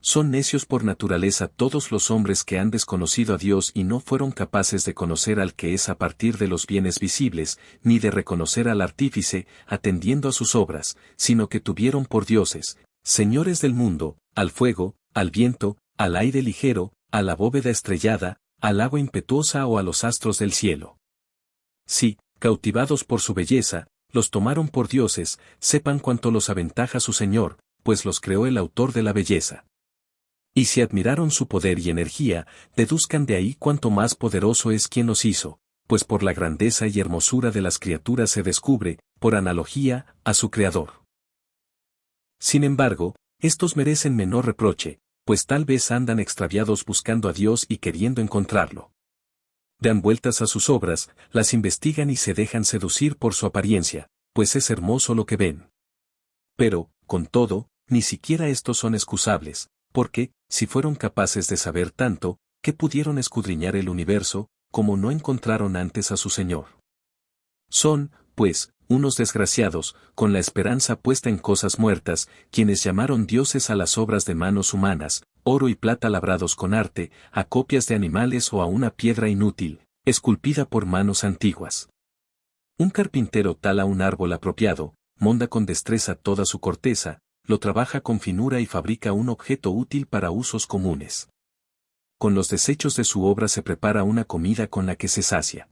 Son necios por naturaleza todos los hombres que han desconocido a Dios y no fueron capaces de conocer al que es a partir de los bienes visibles, ni de reconocer al artífice, atendiendo a sus obras, sino que tuvieron por dioses, señores del mundo, al fuego, al viento, al aire ligero, a la bóveda estrellada, al agua impetuosa o a los astros del cielo. Si, cautivados por su belleza, los tomaron por dioses, sepan cuánto los aventaja su Señor, pues los creó el autor de la belleza. Y si admiraron su poder y energía, deduzcan de ahí cuánto más poderoso es quien los hizo, pues por la grandeza y hermosura de las criaturas se descubre, por analogía, a su Creador. Sin embargo, estos merecen menor reproche, pues tal vez andan extraviados buscando a Dios y queriendo encontrarlo. Dan vueltas a sus obras, las investigan y se dejan seducir por su apariencia, pues es hermoso lo que ven. Pero, con todo, ni siquiera estos son excusables, porque, si fueron capaces de saber tanto, ¿qué pudieron escudriñar el universo, como no encontraron antes a su Señor? Son, pues, unos desgraciados, con la esperanza puesta en cosas muertas, quienes llamaron dioses a las obras de manos humanas, oro y plata labrados con arte, a copias de animales o a una piedra inútil, esculpida por manos antiguas. Un carpintero tala un árbol apropiado, monda con destreza toda su corteza, lo trabaja con finura y fabrica un objeto útil para usos comunes. Con los desechos de su obra se prepara una comida con la que se sacia.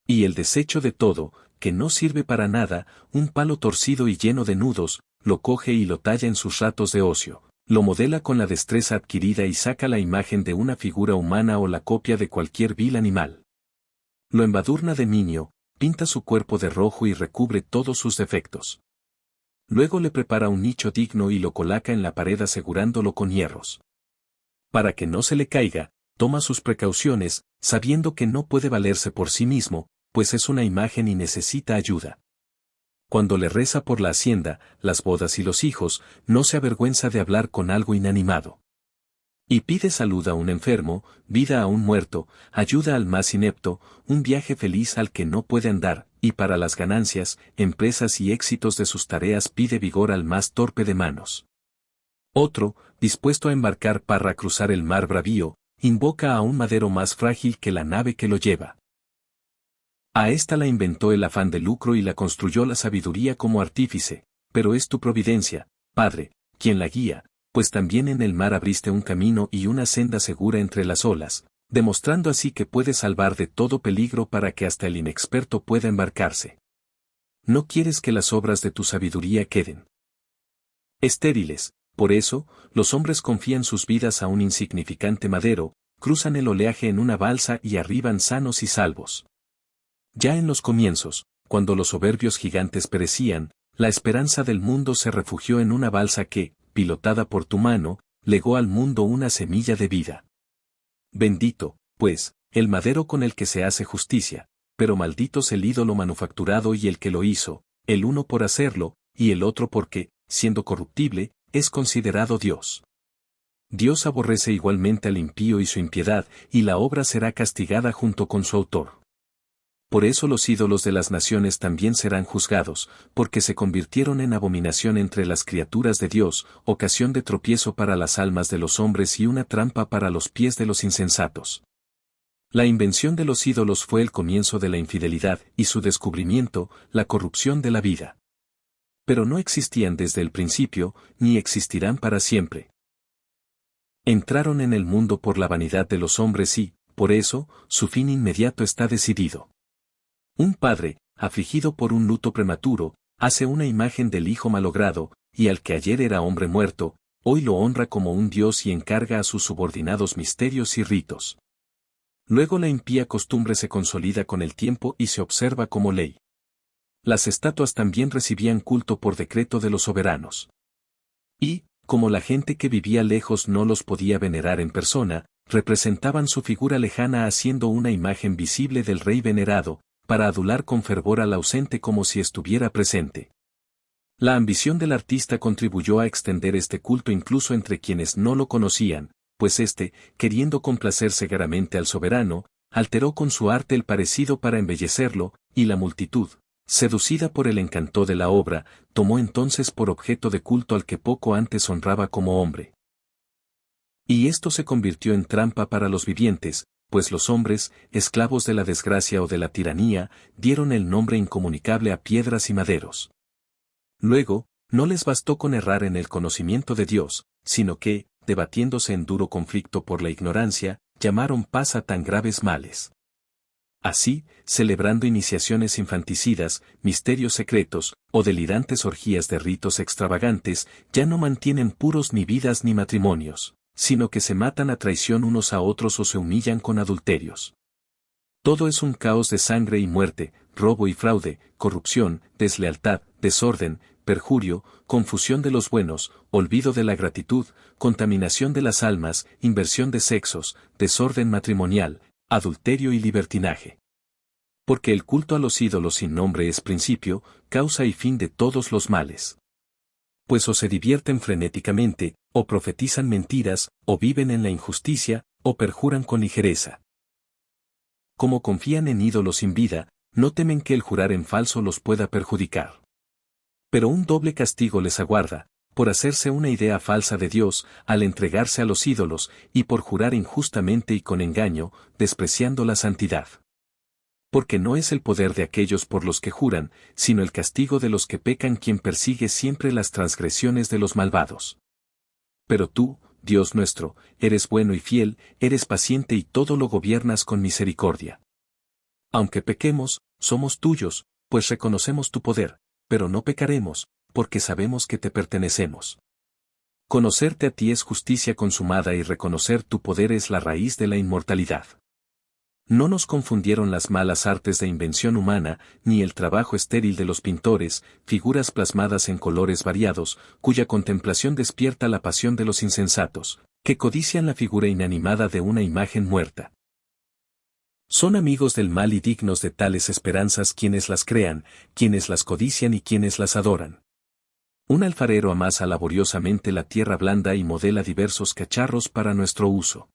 Y el desecho de todo, que no sirve para nada, un palo torcido y lleno de nudos, lo coge y lo talla en sus ratos de ocio, lo modela con la destreza adquirida y saca la imagen de una figura humana o la copia de cualquier vil animal. Lo embadurna de niño, pinta su cuerpo de rojo y recubre todos sus defectos. Luego le prepara un nicho digno y lo coloca en la pared asegurándolo con hierros. Para que no se le caiga, toma sus precauciones, sabiendo que no puede valerse por sí mismo, pues es una imagen y necesita ayuda. Cuando le reza por la hacienda, las bodas y los hijos, no se avergüenza de hablar con algo inanimado. Y pide salud a un enfermo, vida a un muerto, ayuda al más inepto, un viaje feliz al que no puede andar, y para las ganancias, empresas y éxitos de sus tareas pide vigor al más torpe de manos. Otro, dispuesto a embarcar para cruzar el mar bravío, invoca a un madero más frágil que la nave que lo lleva. A esta la inventó el afán de lucro y la construyó la sabiduría como artífice, pero es tu providencia, Padre, quien la guía, pues también en el mar abriste un camino y una senda segura entre las olas, demostrando así que puedes salvar de todo peligro para que hasta el inexperto pueda embarcarse. No quieres que las obras de tu sabiduría queden estériles, por eso, los hombres confían sus vidas a un insignificante madero, cruzan el oleaje en una balsa y arriban sanos y salvos. Ya en los comienzos, cuando los soberbios gigantes perecían, la esperanza del mundo se refugió en una balsa que, pilotada por tu mano, legó al mundo una semilla de vida. Bendito, pues, el madero con el que se hace justicia, pero malditos el ídolo manufacturado y el que lo hizo, el uno por hacerlo, y el otro porque, siendo corruptible, es considerado Dios. Dios aborrece igualmente al impío y su impiedad, y la obra será castigada junto con su autor. Por eso los ídolos de las naciones también serán juzgados, porque se convirtieron en abominación entre las criaturas de Dios, ocasión de tropiezo para las almas de los hombres y una trampa para los pies de los insensatos. La invención de los ídolos fue el comienzo de la infidelidad y su descubrimiento, la corrupción de la vida. Pero no existían desde el principio, ni existirán para siempre. Entraron en el mundo por la vanidad de los hombres y, por eso, su fin inmediato está decidido. Un padre, afligido por un luto prematuro, hace una imagen del hijo malogrado, y al que ayer era hombre muerto, hoy lo honra como un dios y encarga a sus subordinados misterios y ritos. Luego la impía costumbre se consolida con el tiempo y se observa como ley. Las estatuas también recibían culto por decreto de los soberanos. Y, como la gente que vivía lejos no los podía venerar en persona, representaban su figura lejana haciendo una imagen visible del rey venerado, para adular con fervor al ausente como si estuviera presente. La ambición del artista contribuyó a extender este culto incluso entre quienes no lo conocían, pues éste, queriendo complacer cegaramente al soberano, alteró con su arte el parecido para embellecerlo, y la multitud, seducida por el encanto de la obra, tomó entonces por objeto de culto al que poco antes honraba como hombre. Y esto se convirtió en trampa para los vivientes, pues los hombres, esclavos de la desgracia o de la tiranía, dieron el nombre incomunicable a piedras y maderos. Luego, no les bastó con errar en el conocimiento de Dios, sino que, debatiéndose en duro conflicto por la ignorancia, llamaron paz a tan graves males. Así, celebrando iniciaciones infanticidas, misterios secretos, o delirantes orgías de ritos extravagantes, ya no mantienen puros ni vidas ni matrimonios, sino que se matan a traición unos a otros o se humillan con adulterios. Todo es un caos de sangre y muerte, robo y fraude, corrupción, deslealtad, desorden, perjurio, confusión de los buenos, olvido de la gratitud, contaminación de las almas, inversión de sexos, desorden matrimonial, adulterio y libertinaje. Porque el culto a los ídolos sin nombre es principio, causa y fin de todos los males. Pues o se divierten frenéticamente, o profetizan mentiras, o viven en la injusticia, o perjuran con ligereza. Como confían en ídolos sin vida, no temen que el jurar en falso los pueda perjudicar. Pero un doble castigo les aguarda, por hacerse una idea falsa de Dios, al entregarse a los ídolos, y por jurar injustamente y con engaño, despreciando la santidad. Porque no es el poder de aquellos por los que juran, sino el castigo de los que pecan quien persigue siempre las transgresiones de los malvados. Pero tú, Dios nuestro, eres bueno y fiel, eres paciente y todo lo gobiernas con misericordia. Aunque pequemos, somos tuyos, pues reconocemos tu poder, pero no pecaremos, porque sabemos que te pertenecemos. Conocerte a ti es justicia consumada y reconocer tu poder es la raíz de la inmortalidad. No nos confundieron las malas artes de invención humana, ni el trabajo estéril de los pintores, figuras plasmadas en colores variados, cuya contemplación despierta la pasión de los insensatos, que codician la figura inanimada de una imagen muerta. Son amigos del mal y dignos de tales esperanzas quienes las crean, quienes las codician y quienes las adoran. Un alfarero amasa laboriosamente la tierra blanda y modela diversos cacharros para nuestro uso.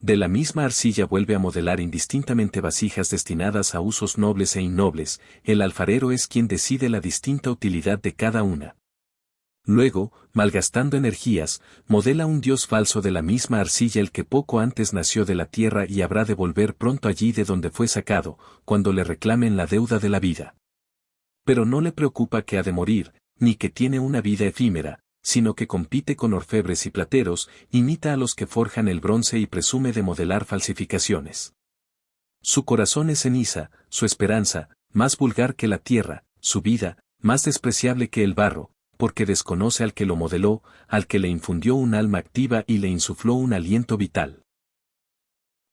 De la misma arcilla vuelve a modelar indistintamente vasijas destinadas a usos nobles e innobles, el alfarero es quien decide la distinta utilidad de cada una. Luego, malgastando energías, modela un dios falso de la misma arcilla el que poco antes nació de la tierra y habrá de volver pronto allí de donde fue sacado, cuando le reclamen la deuda de la vida. Pero no le preocupa que ha de morir, ni que tiene una vida efímera, sino que compite con orfebres y plateros, imita a los que forjan el bronce y presume de modelar falsificaciones. Su corazón es ceniza, su esperanza, más vulgar que la tierra, su vida, más despreciable que el barro, porque desconoce al que lo modeló, al que le infundió un alma activa y le insufló un aliento vital.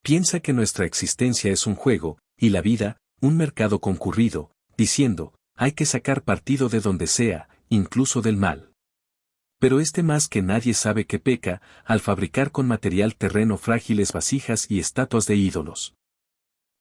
Piensa que nuestra existencia es un juego, y la vida, un mercado concurrido, diciendo, hay que sacar partido de donde sea, incluso del mal. Pero este más que nadie sabe que peca, al fabricar con material terreno frágiles vasijas y estatuas de ídolos.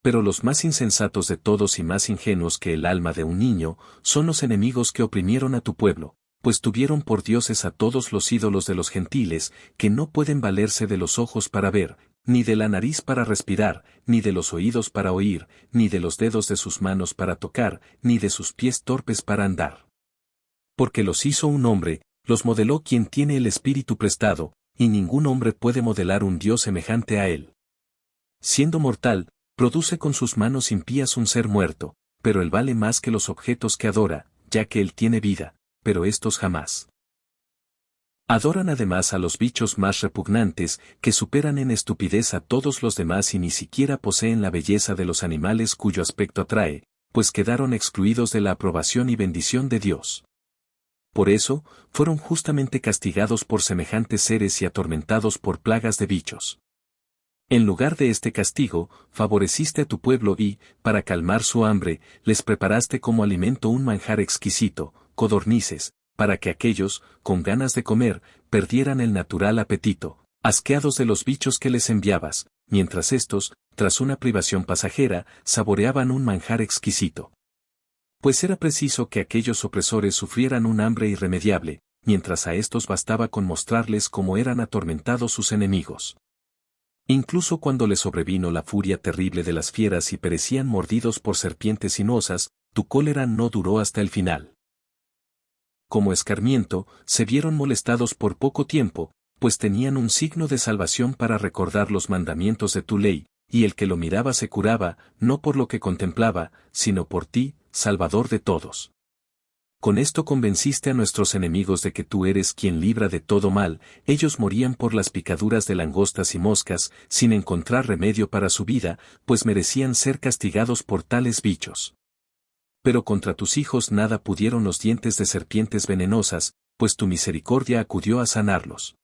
Pero los más insensatos de todos y más ingenuos que el alma de un niño, son los enemigos que oprimieron a tu pueblo, pues tuvieron por dioses a todos los ídolos de los gentiles, que no pueden valerse de los ojos para ver, ni de la nariz para respirar, ni de los oídos para oír, ni de los dedos de sus manos para tocar, ni de sus pies torpes para andar. Porque los hizo un hombre, los modeló quien tiene el espíritu prestado, y ningún hombre puede modelar un Dios semejante a él. Siendo mortal, produce con sus manos impías un ser muerto, pero él vale más que los objetos que adora, ya que él tiene vida, pero estos jamás. Adoran además a los bichos más repugnantes, que superan en estupidez a todos los demás y ni siquiera poseen la belleza de los animales cuyo aspecto atrae, pues quedaron excluidos de la aprobación y bendición de Dios. Por eso, fueron justamente castigados por semejantes seres y atormentados por plagas de bichos. En lugar de este castigo, favoreciste a tu pueblo y, para calmar su hambre, les preparaste como alimento un manjar exquisito, codornices, para que aquellos, con ganas de comer, perdieran el natural apetito, asqueados de los bichos que les enviabas, mientras éstos, tras una privación pasajera, saboreaban un manjar exquisito. Pues era preciso que aquellos opresores sufrieran un hambre irremediable, mientras a éstos bastaba con mostrarles cómo eran atormentados sus enemigos. Incluso cuando les sobrevino la furia terrible de las fieras y perecían mordidos por serpientes sinuosas, tu cólera no duró hasta el final. Como escarmiento, se vieron molestados por poco tiempo, pues tenían un signo de salvación para recordar los mandamientos de tu ley, y el que lo miraba se curaba, no por lo que contemplaba, sino por ti, Salvador de todos. Con esto convenciste a nuestros enemigos de que tú eres quien libra de todo mal, ellos morían por las picaduras de langostas y moscas, sin encontrar remedio para su vida, pues merecían ser castigados por tales bichos. Pero contra tus hijos nada pudieron los dientes de serpientes venenosas, pues tu misericordia acudió a sanarlos.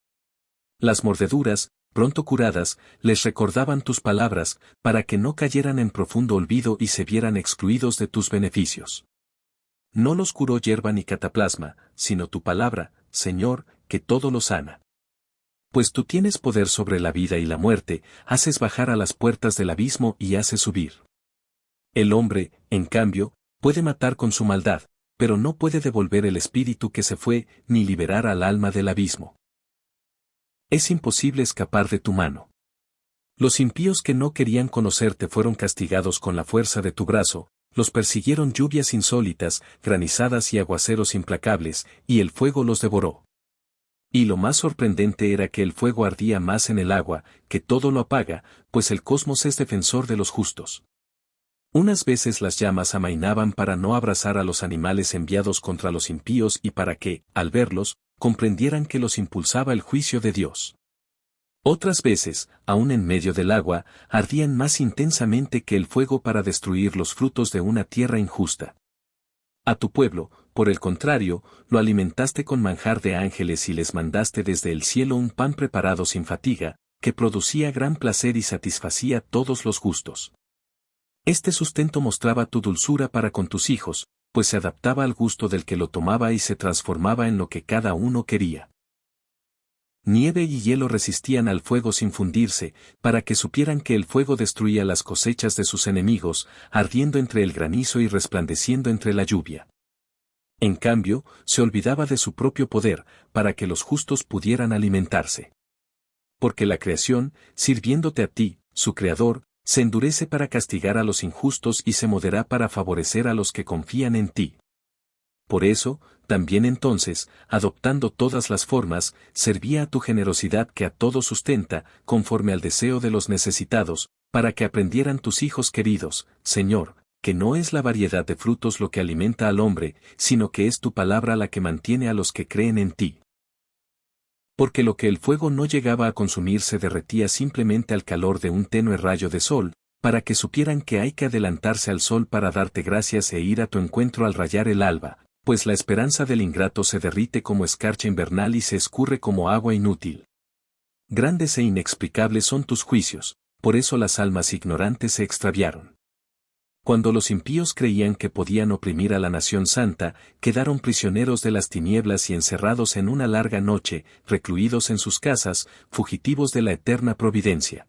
Las mordeduras, pronto curadas, les recordaban tus palabras, para que no cayeran en profundo olvido y se vieran excluidos de tus beneficios. No los curó hierba ni cataplasma, sino tu palabra, Señor, que todo lo sana. Pues tú tienes poder sobre la vida y la muerte, haces bajar a las puertas del abismo y haces subir. El hombre, en cambio, puede matar con su maldad, pero no puede devolver el espíritu que se fue, ni liberar al alma del abismo. Es imposible escapar de tu mano. Los impíos que no querían conocerte fueron castigados con la fuerza de tu brazo, los persiguieron lluvias insólitas, granizadas y aguaceros implacables, y el fuego los devoró. Y lo más sorprendente era que el fuego ardía más en el agua, que todo lo apaga, pues el cosmos es defensor de los justos. Unas veces las llamas amainaban para no abrazar a los animales enviados contra los impíos y para que, al verlos, comprendieran que los impulsaba el juicio de Dios. Otras veces, aún en medio del agua, ardían más intensamente que el fuego para destruir los frutos de una tierra injusta. A tu pueblo, por el contrario, lo alimentaste con manjar de ángeles y les mandaste desde el cielo un pan preparado sin fatiga, que producía gran placer y satisfacía todos los gustos. Este sustento mostraba tu dulzura para con tus hijos, pues se adaptaba al gusto del que lo tomaba y se transformaba en lo que cada uno quería. Nieve y hielo resistían al fuego sin fundirse, para que supieran que el fuego destruía las cosechas de sus enemigos, ardiendo entre el granizo y resplandeciendo entre la lluvia. En cambio, se olvidaba de su propio poder, para que los justos pudieran alimentarse. Porque la creación, sirviéndote a ti, su creador, se endurece para castigar a los injustos y se modera para favorecer a los que confían en ti. Por eso, también entonces, adoptando todas las formas, servía a tu generosidad que a todos sustenta, conforme al deseo de los necesitados, para que aprendieran tus hijos queridos, Señor, que no es la variedad de frutos lo que alimenta al hombre, sino que es tu palabra la que mantiene a los que creen en ti. Porque lo que el fuego no llegaba a consumir se derretía simplemente al calor de un tenue rayo de sol, para que supieran que hay que adelantarse al sol para darte gracias e ir a tu encuentro al rayar el alba, pues la esperanza del ingrato se derrite como escarcha invernal y se escurre como agua inútil. Grandes e inexplicables son tus juicios, por eso las almas ignorantes se extraviaron. Cuando los impíos creían que podían oprimir a la nación santa, quedaron prisioneros de las tinieblas y encerrados en una larga noche, recluidos en sus casas, fugitivos de la eterna providencia.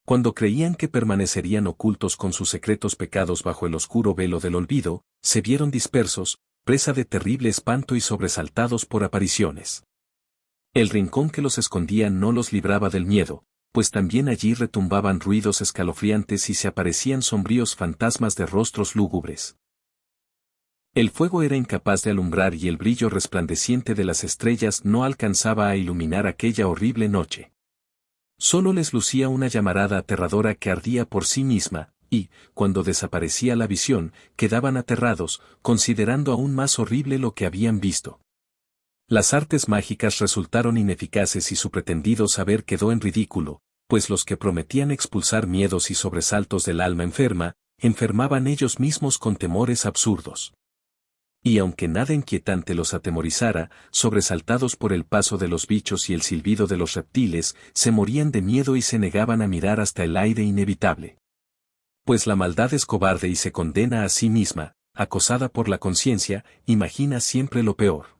Cuando creían que permanecerían ocultos con sus secretos pecados bajo el oscuro velo del olvido, se vieron dispersos, presa de terrible espanto y sobresaltados por apariciones. El rincón que los escondía no los libraba del miedo, pues también allí retumbaban ruidos escalofriantes y se aparecían sombríos fantasmas de rostros lúgubres. El fuego era incapaz de alumbrar y el brillo resplandeciente de las estrellas no alcanzaba a iluminar aquella horrible noche. Solo les lucía una llamarada aterradora que ardía por sí misma, y, cuando desaparecía la visión, quedaban aterrados, considerando aún más horrible lo que habían visto. Las artes mágicas resultaron ineficaces y su pretendido saber quedó en ridículo, pues los que prometían expulsar miedos y sobresaltos del alma enferma, enfermaban ellos mismos con temores absurdos. Y aunque nada inquietante los atemorizara, sobresaltados por el paso de los bichos y el silbido de los reptiles, se morían de miedo y se negaban a mirar hasta el aire inevitable. Pues la maldad es cobarde y se condena a sí misma, acosada por la conciencia, imagina siempre lo peor.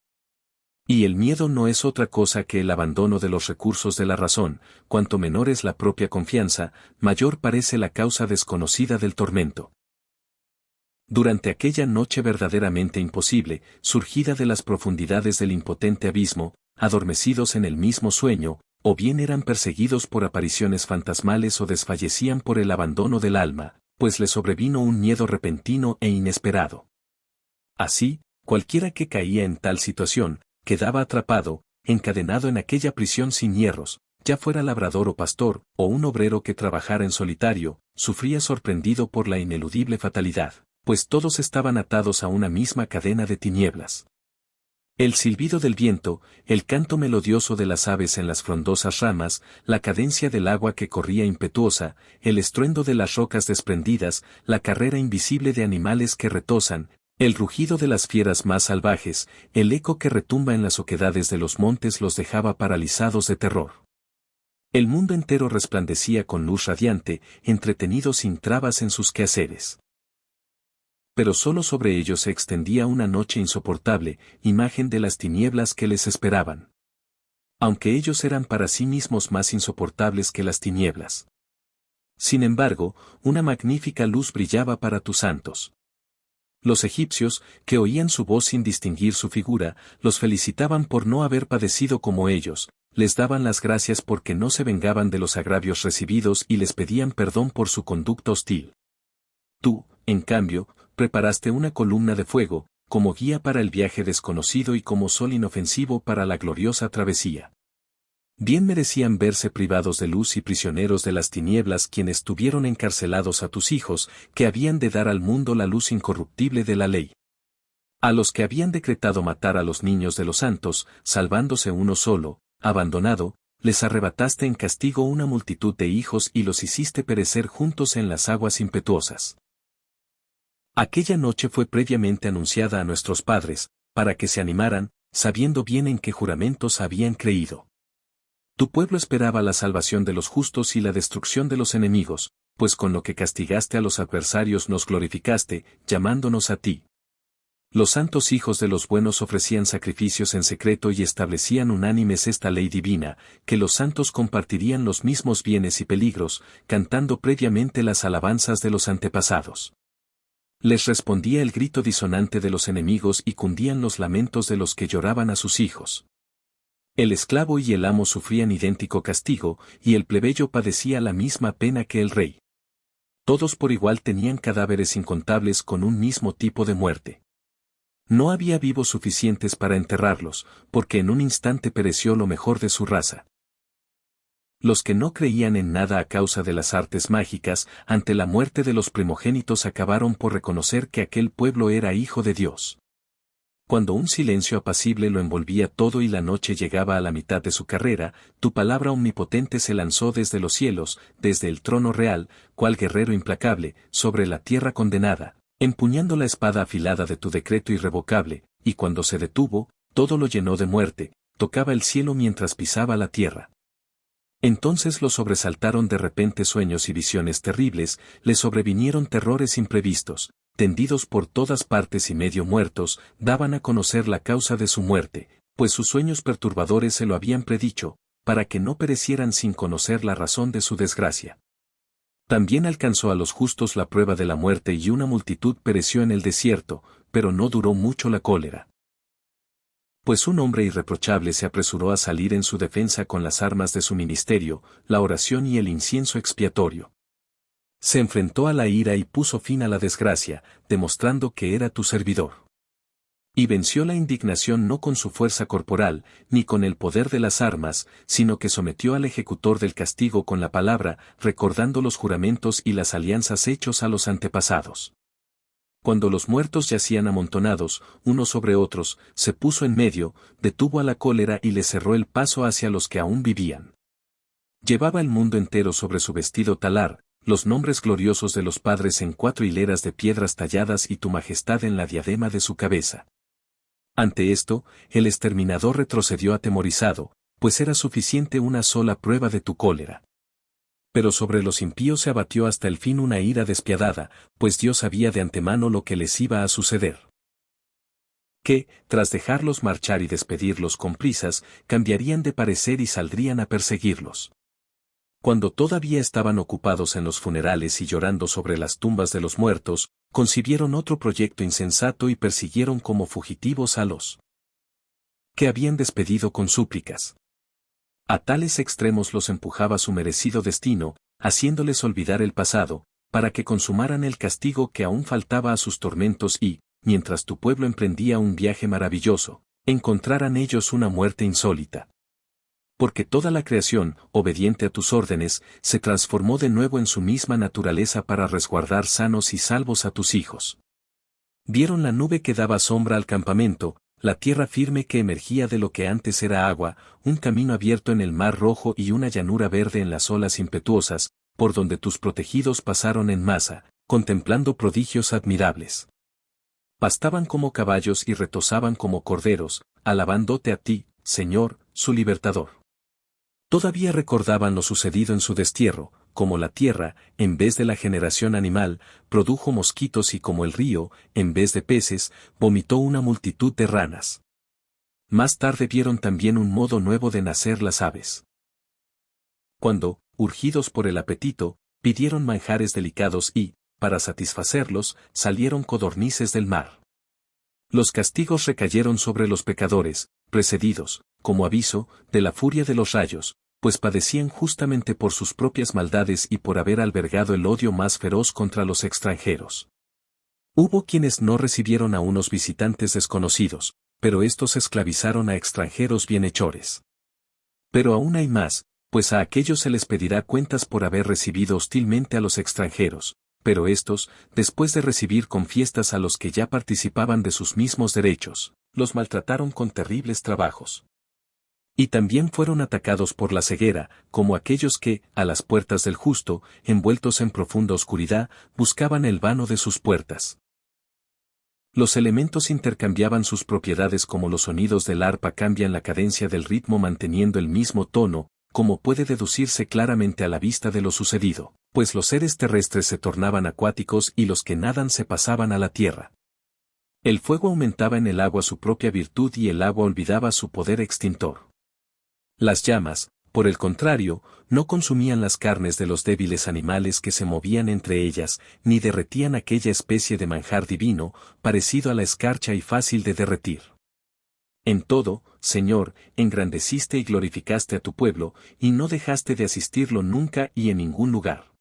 Y el miedo no es otra cosa que el abandono de los recursos de la razón, cuanto menor es la propia confianza, mayor parece la causa desconocida del tormento. Durante aquella noche verdaderamente imposible, surgida de las profundidades del impotente abismo, adormecidos en el mismo sueño, o bien eran perseguidos por apariciones fantasmales o desfallecían por el abandono del alma, pues les sobrevino un miedo repentino e inesperado. Así, cualquiera que caía en tal situación, quedaba atrapado, encadenado en aquella prisión sin hierros, ya fuera labrador o pastor, o un obrero que trabajara en solitario, sufría sorprendido por la ineludible fatalidad, pues todos estaban atados a una misma cadena de tinieblas. El silbido del viento, el canto melodioso de las aves en las frondosas ramas, la cadencia del agua que corría impetuosa, el estruendo de las rocas desprendidas, la carrera invisible de animales que retozan, el rugido de las fieras más salvajes, el eco que retumba en las oquedades de los montes los dejaba paralizados de terror. El mundo entero resplandecía con luz radiante, entretenido sin trabas en sus quehaceres. Pero solo sobre ellos se extendía una noche insoportable, imagen de las tinieblas que les esperaban. Aunque ellos eran para sí mismos más insoportables que las tinieblas. Sin embargo, una magnífica luz brillaba para tus santos. Los egipcios, que oían su voz sin distinguir su figura, los felicitaban por no haber padecido como ellos, les daban las gracias porque no se vengaban de los agravios recibidos y les pedían perdón por su conducta hostil. Tú, en cambio, preparaste una columna de fuego, como guía para el viaje desconocido y como sol inofensivo para la gloriosa travesía. Bien merecían verse privados de luz y prisioneros de las tinieblas quienes tuvieron encarcelados a tus hijos, que habían de dar al mundo la luz incorruptible de la ley. A los que habían decretado matar a los niños de los santos, salvándose uno solo, abandonado, les arrebataste en castigo una multitud de hijos y los hiciste perecer juntos en las aguas impetuosas. Aquella noche fue previamente anunciada a nuestros padres, para que se animaran, sabiendo bien en qué juramentos habían creído. Tu pueblo esperaba la salvación de los justos y la destrucción de los enemigos, pues con lo que castigaste a los adversarios nos glorificaste, llamándonos a ti. Los santos hijos de los buenos ofrecían sacrificios en secreto y establecían unánimes esta ley divina, que los santos compartirían los mismos bienes y peligros, cantando previamente las alabanzas de los antepasados. Les respondía el grito disonante de los enemigos y cundían los lamentos de los que lloraban a sus hijos. El esclavo y el amo sufrían idéntico castigo, y el plebeyo padecía la misma pena que el rey. Todos por igual tenían cadáveres incontables con un mismo tipo de muerte. No había vivos suficientes para enterrarlos, porque en un instante pereció lo mejor de su raza. Los que no creían en nada a causa de las artes mágicas, ante la muerte de los primogénitos acabaron por reconocer que aquel pueblo era hijo de Dios. Cuando un silencio apacible lo envolvía todo y la noche llegaba a la mitad de su carrera, tu palabra omnipotente se lanzó desde los cielos, desde el trono real, cual guerrero implacable, sobre la tierra condenada, empuñando la espada afilada de tu decreto irrevocable, y cuando se detuvo, todo lo llenó de muerte, tocaba el cielo mientras pisaba la tierra. Entonces lo sobresaltaron de repente sueños y visiones terribles, le sobrevinieron terrores imprevistos, tendidos por todas partes y medio muertos, daban a conocer la causa de su muerte, pues sus sueños perturbadores se lo habían predicho, para que no perecieran sin conocer la razón de su desgracia. También alcanzó a los justos la prueba de la muerte y una multitud pereció en el desierto, pero no duró mucho la cólera. Pues un hombre irreprochable se apresuró a salir en su defensa con las armas de su ministerio, la oración y el incienso expiatorio. Se enfrentó a la ira y puso fin a la desgracia, demostrando que era tu servidor. Y venció la indignación no con su fuerza corporal, ni con el poder de las armas, sino que sometió al ejecutor del castigo con la palabra, recordando los juramentos y las alianzas hechos a los antepasados. Cuando los muertos yacían amontonados, unos sobre otros, se puso en medio, detuvo a la cólera y le cerró el paso hacia los que aún vivían. Llevaba el mundo entero sobre su vestido talar, los nombres gloriosos de los padres en 4 hileras de piedras talladas y tu majestad en la diadema de su cabeza. Ante esto, el exterminador retrocedió atemorizado, pues era suficiente una sola prueba de tu cólera. Pero sobre los impíos se abatió hasta el fin una ira despiadada, pues Dios sabía de antemano lo que les iba a suceder. Que, tras dejarlos marchar y despedirlos con prisas, cambiarían de parecer y saldrían a perseguirlos. Cuando todavía estaban ocupados en los funerales y llorando sobre las tumbas de los muertos, concibieron otro proyecto insensato y persiguieron como fugitivos a los que habían despedido con súplicas. A tales extremos los empujaba su merecido destino, haciéndoles olvidar el pasado, para que consumaran el castigo que aún faltaba a sus tormentos y, mientras tu pueblo emprendía un viaje maravilloso, encontraran ellos una muerte insólita. Porque toda la creación, obediente a tus órdenes, se transformó de nuevo en su misma naturaleza para resguardar sanos y salvos a tus hijos. Vieron la nube que daba sombra al campamento, la tierra firme que emergía de lo que antes era agua, un camino abierto en el mar rojo y una llanura verde en las olas impetuosas, por donde tus protegidos pasaron en masa, contemplando prodigios admirables. Pastaban como caballos y retozaban como corderos, alabándote a ti, Señor, su libertador. Todavía recordaban lo sucedido en su destierro, como la tierra, en vez de la generación animal, produjo mosquitos y como el río, en vez de peces, vomitó una multitud de ranas. Más tarde vieron también un modo nuevo de nacer las aves. Cuando, urgidos por el apetito, pidieron manjares delicados y, para satisfacerlos, salieron codornices del mar. Los castigos recayeron sobre los pecadores, precedidos, como aviso, de la furia de los rayos, pues padecían justamente por sus propias maldades y por haber albergado el odio más feroz contra los extranjeros. Hubo quienes no recibieron a unos visitantes desconocidos, pero estos esclavizaron a extranjeros bienhechores. Pero aún hay más, pues a aquellos se les pedirá cuentas por haber recibido hostilmente a los extranjeros, pero estos, después de recibir con fiestas a los que ya participaban de sus mismos derechos, los maltrataron con terribles trabajos. Y también fueron atacados por la ceguera, como aquellos que, a las puertas del justo, envueltos en profunda oscuridad, buscaban el vano de sus puertas. Los elementos intercambiaban sus propiedades como los sonidos del arpa cambian la cadencia del ritmo manteniendo el mismo tono, como puede deducirse claramente a la vista de lo sucedido, pues los seres terrestres se tornaban acuáticos y los que nadan se pasaban a la tierra. El fuego aumentaba en el agua su propia virtud y el agua olvidaba su poder extintor. Las llamas, por el contrario, no consumían las carnes de los débiles animales que se movían entre ellas, ni derretían aquella especie de manjar divino, parecido a la escarcha y fácil de derretir. En todo, Señor, engrandeciste y glorificaste a tu pueblo, y no dejaste de asistirlo nunca y en ningún lugar.